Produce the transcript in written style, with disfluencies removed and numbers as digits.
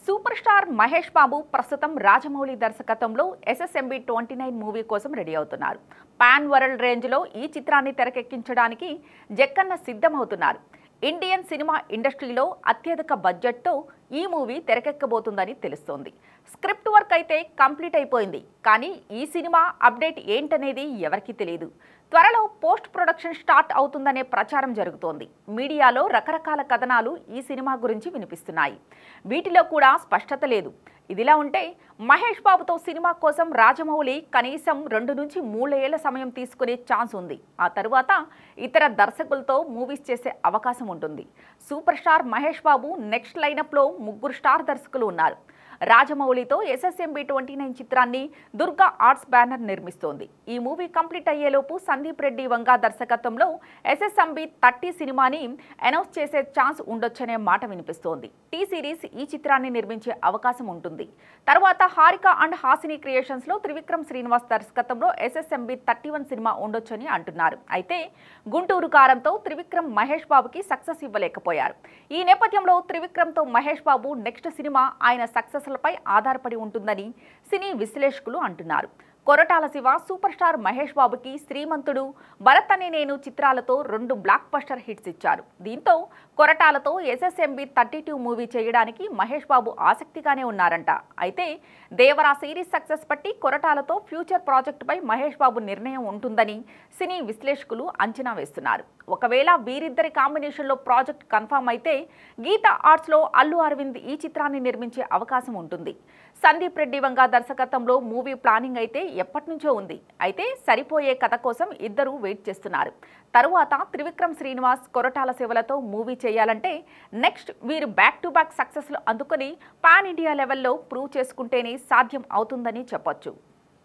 Super star Mahesh Babu ప్రస్తుతం రాజమౌళి దర్శకత్వంలో SSMB 29 movie కోసం రెడీ అవుతున్నారు. పాన్ వరల్డ్ రేంజ్లో ఈ చిత్రాన్ని తెరకెక్కించడానికి జక్కన్న సిద్ధమవుతున్నారు. ఇండియన్ సినిమా ఇండస్ట్రీలో అత్యధిక బడ్జెట్తో ఈ మూవీ తెరకెక్కబోతుందని తెలుస్తోంది. స్క్రిప్ట్ వర్క్ అయితే కంప్లీట్ అయిపోయింది, కానీ ఈ సినిమా అప్డేట్ ఏంటనేది ఎవరికీ తెలియదు. త్వరలో పోస్ట్ ప్రొడక్షన్ స్టార్ట్ అవుతుందనే ప్రచారం జరుగుతోంది. మీడియాలో రకరకాల కథనాలు ఈ సినిమా గురించి వినిపిస్తున్నాయి. వీటిలో కూడా స్పష్టత లేదు. ఇదిలా ఉంటే మహేష్ బాబుతో సినిమా కోసం రాజమౌళి కనీసం 2 నుంచి 3 ఏళ్ల సమయం తీసుకునే ఛాన్స్ ఉంది. ఆ తరువాత ఇతర దర్శకులతో మూవీస్ చేసే అవకాశం ఉంటుంది. Super star Mahesh Babu next లైనప్లో 3 star దర్శకులు ఉన్నారు. రాజమౌళితో ఎస్ఎస్ఎంబి 29 చిత్రాన్ని దుర్గా ఆర్ట్స్ బ్యానర్ నిర్మిస్తోంది. ఈ మూవీ కంప్లీట్ అయ్యేలోపు సందీప్ రెడ్డి వంగా దర్శకత్వంలో ఎస్ఎస్ఎంబి 30 సినిమాని అనౌన్స్ చేసే ఛాన్స్ ఉండొచ్చనే మాట వినిపిస్తోంది. టీ సిరీస్ ఈ చిత్రాన్ని నిర్మించే అవకాశం ఉంటుంది. తర్వాత హారిక అండ్ హాసిని క్రియేషన్స్ లో త్రివిక్రమ్ శ్రీనివాస్ దర్శకత్వంలో ఎస్ఎస్ఎంబి 31 సినిమా ఉండొచ్చని అంటున్నారు. అయితే గుంటూరు కారంతో త్రివిక్రమ్ మహేష్ బాబుకి సక్సెస్ ఇవ్వలేకపోయారు. ఈ నేపథ్యంలో త్రివిక్రమ్ తో మహేష్ బాబు నెక్స్ట్ సినిమా ఆయన సక్సెస్ పై ఆధారపడి ఉంటుందని సినీ విశ్లేషకులు అంటున్నారు. కొరటాల శివ సూపర్ స్టార్ మహేష్ బాబుకి శ్రీమంతుడు, భరత్ అనే నేను చిత్రాలతో 2 బ్లాక్ బస్టర్ హిట్స్ ఇచ్చారు. దీంతో కొరటాలతో ఎస్ఎస్ఎంబి 32 మూవీ చేయడానికి మహేష్ బాబు ఆసక్తిగానే ఉన్నారంట. అయితే దేవరా సిరీస్ సక్సెస్ బట్టి కొరటాలతో ఫ్యూచర్ ప్రాజెక్టుపై మహేష్ బాబు నిర్ణయం ఉంటుందని సినీ విశ్లేషకులు అంచనా వేస్తున్నారు. ఒకవేళ వీరిద్దరి కాంబినేషన్లో ప్రాజెక్ట్ కన్ఫర్మ్ అయితే గీతా ఆర్ట్స్లో అల్లు అరవింద్ ఈ చిత్రాన్ని నిర్మించే అవకాశం ఉంటుంది. సందీప్ రెడ్డి వంగా దర్శకత్వంలో మూవీ ప్లానింగ్ అయితే ఎప్పటినుంచో ఉంది. అయితే సరిపోయే కథ కోసం ఇద్దరు వెయిట్ చేస్తున్నారు. తరువాత త్రివిక్రమ్ శ్రీనివాస్, కొరటాల శివలతో మూవీ చేయాలంటే నెక్స్ట్ వీరు బ్యాక్ టు బ్యాక్ సక్సెస్లు అందుకొని పాన్ ఇండియా లెవెల్లో ప్రూవ్ చేసుకుంటేనే సాధ్యం అవుతుందని చెప్పొచ్చు.